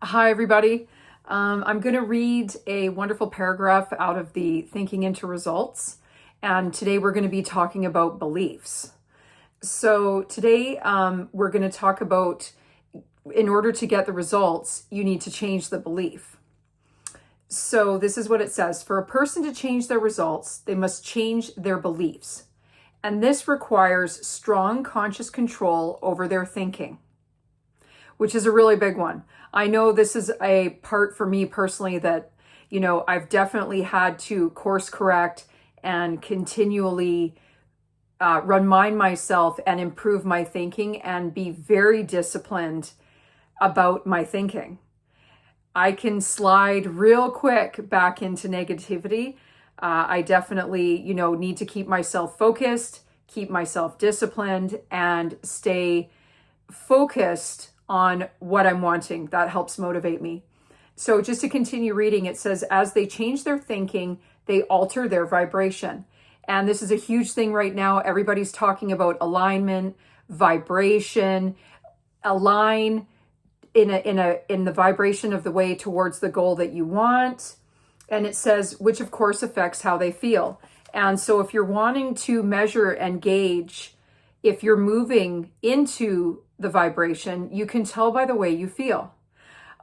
Hi, everybody. I'm going to read a wonderful paragraph out of the Thinking into Results. And today we're going to be talking about beliefs. So today we're going to talk about, in order to get the results, you need to change the belief. So this is what it says. For a person to change their results, they must change their beliefs. And this requires strong conscious control over their thinking, which is a really big one. I know this is a part for me personally that, I've definitely had to course correct and continually remind myself and improve my thinking and be very disciplined about my thinking. I can slide real quick back into negativity. I definitely, need to keep myself focused, keep myself disciplined, and stay focused on what I'm wanting. That helps motivate me. So just to continue reading, it says, as they change their thinking, they alter their vibration. And this is a huge thing right now. Everybody's talking about alignment, vibration, align in the vibration of the way towards the goal that you want. And it says, which of course affects how they feel. And so if you're wanting to measure and gauge if you're moving into the vibration, you can tell by the way you feel.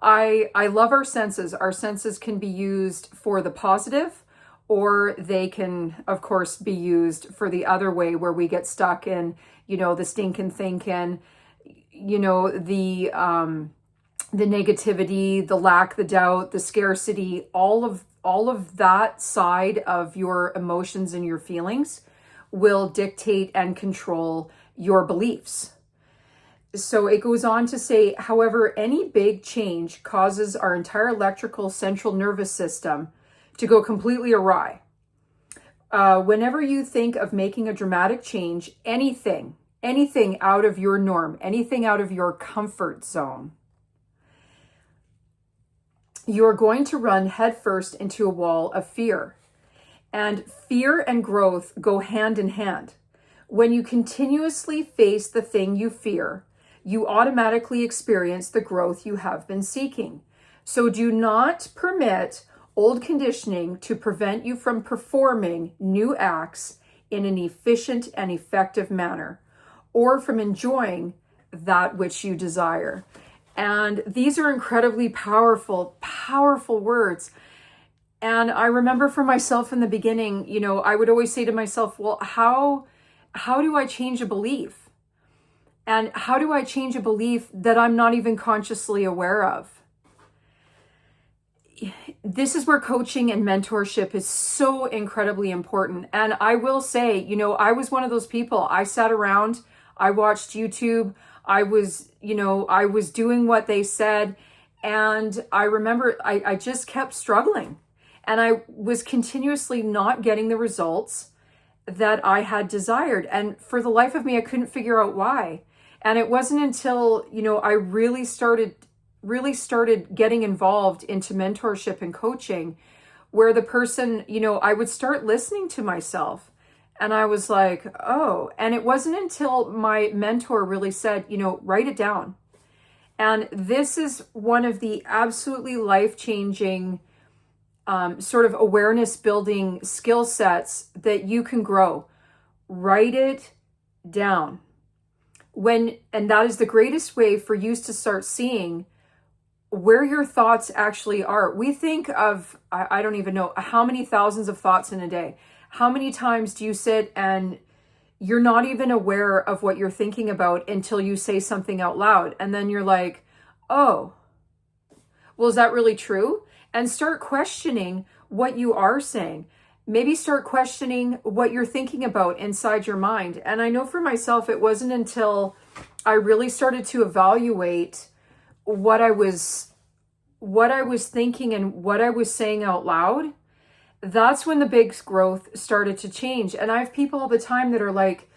I love our senses. Our senses can be used for the positive, or they can, of course, be used for the other way where we get stuck in, the stinking thinking, the negativity, the lack, the doubt, the scarcity, all of that side of your emotions and your feelings will dictate and control your beliefs. So it goes on to say, however, any big change causes our entire electrical central nervous system to go completely awry. Whenever you think of making a dramatic change, anything out of your norm, anything out of your comfort zone, you're going to run headfirst into a wall of fear. And fear and growth go hand in hand. When you continuously face the thing you fear, you automatically experience the growth you have been seeking. So do not permit old conditioning to prevent you from performing new acts in an efficient and effective manner, or from enjoying that which you desire. And these are incredibly powerful words. And I remember for myself in the beginning, I would always say to myself, well, how do I change a belief? And how do I change a belief that I'm not even consciously aware of? This is where coaching and mentorship is so incredibly important. And I will say, I was one of those people. I sat around, I watched YouTube, I was doing what they said. And I remember I just kept struggling. And I was continuously not getting the results that I had desired. And for the life of me, I couldn't figure out why. And it wasn't until, I really started getting involved into mentorship and coaching where the person, I would start listening to myself. And I was like, oh, and it wasn't until my mentor really said, write it down. And this is one of the absolutely life-changing sort of awareness building skill sets that you can grow. Write it down. And that is the greatest way for you to start seeing where your thoughts actually are. We think of, I don't even know how many thousands of thoughts in a day. How many times do you sit and you're not even aware of what you're thinking about until you say something out loud? And then you're like, oh, well, is that really true? And start questioning what you are saying. Maybe start questioning what you're thinking about inside your mind. And I know for myself, it wasn't until I really started to evaluate what I was thinking and what I was saying out loud. That's when the big growth started to change. And I have people all the time that are like,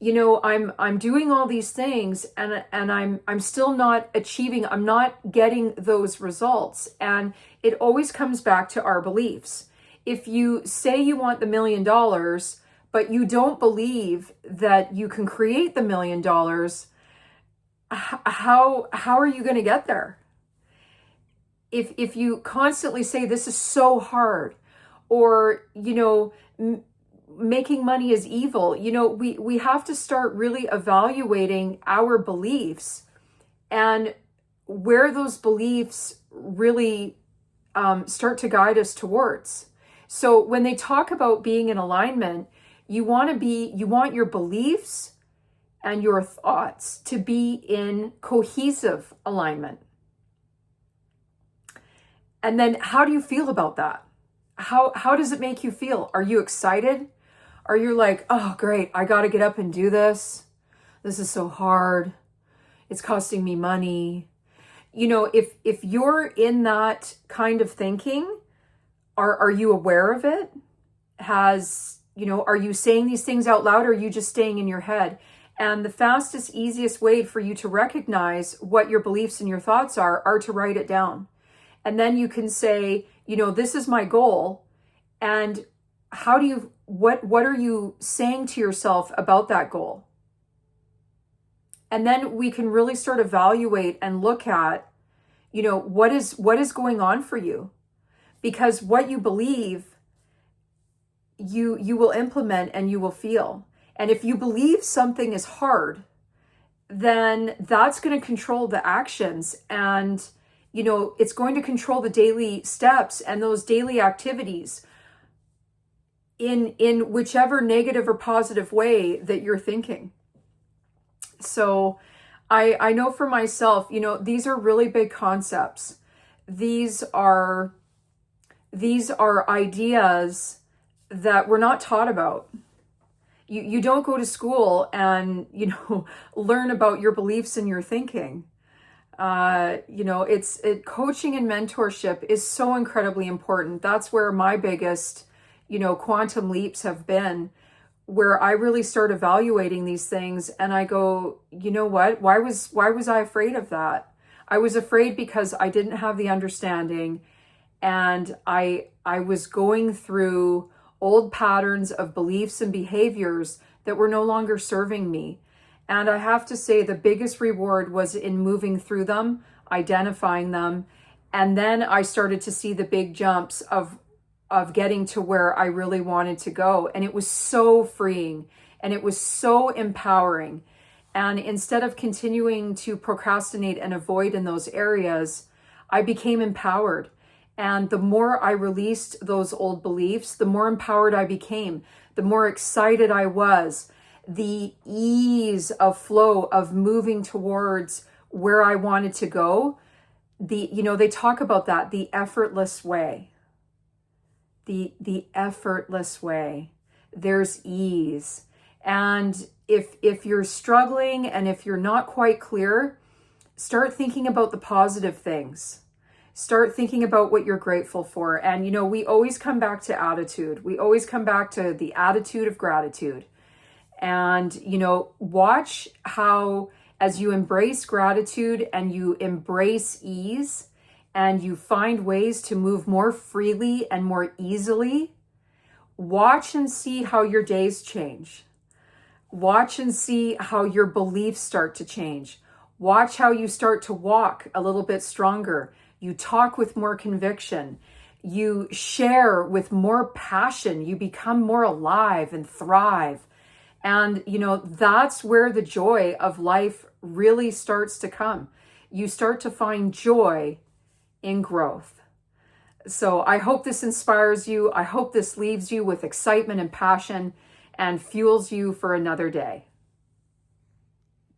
I'm doing all these things and I'm still not achieving, I'm not getting those results. And it always comes back to our beliefs. If you say you want the $1 million, but you don't believe that you can create the $1 million, how are you going to get there? if you constantly say this is so hard, or making money is evil, we have to start really evaluating our beliefs and where those beliefs really start to guide us towards. So when they talk about being in alignment, you want your beliefs and your thoughts to be in cohesive alignment. And then how do you feel about that? How does it make you feel? Are you excited? Are you like, oh, great, I got to get up and do this. This is so hard. It's costing me money. If you're in that kind of thinking, are you aware of it? Are you saying these things out loud, or are you just staying in your head? And the fastest, easiest way for you to recognize what your beliefs and your thoughts are to write it down. And then you can say, this is my goal. And what are you saying to yourself about that goal? And then we can really start evaluate and look at, what is going on for you? Because what you believe, you will implement and you will feel. And if you believe something is hard, then that's going to control the actions, and it's going to control the daily steps and those daily activities in whichever negative or positive way that you're thinking. So I know for myself, these are really big concepts. These are ideas that we're not taught about. You don't go to school and, learn about your beliefs and your thinking. Coaching and mentorship is so incredibly important. That's where my biggest, quantum leaps have been, where I really start evaluating these things and I go, you know what? Why was I afraid of that? I was afraid because I didn't have the understanding, and I was going through old patterns of beliefs and behaviors that were no longer serving me. And I have to say the biggest reward was in moving through them, identifying them, and then I started to see the big jumps of getting to where I really wanted to go. And it was so freeing and it was so empowering. And instead of continuing to procrastinate and avoid in those areas, I became empowered. And the more I released those old beliefs, the more empowered I became, the more excited I was, the ease of flow of moving towards where I wanted to go. They talk about that, the effortless way. The effortless way. There's ease. And if you're struggling and if you're not quite clear, start thinking about the positive things. Start thinking about what you're grateful for. And, we always come back to attitude. We always come back to the attitude of gratitude. And, watch how, as you embrace gratitude and you embrace ease and you find ways to move more freely and more easily, watch and see how your days change. Watch and see how your beliefs start to change. Watch how you start to walk a little bit stronger. You talk with more conviction. You share with more passion. You become more alive and thrive. And, that's where the joy of life really starts to come. You start to find joy in growth. So I hope this inspires you. I hope this leaves you with excitement and passion and fuels you for another day.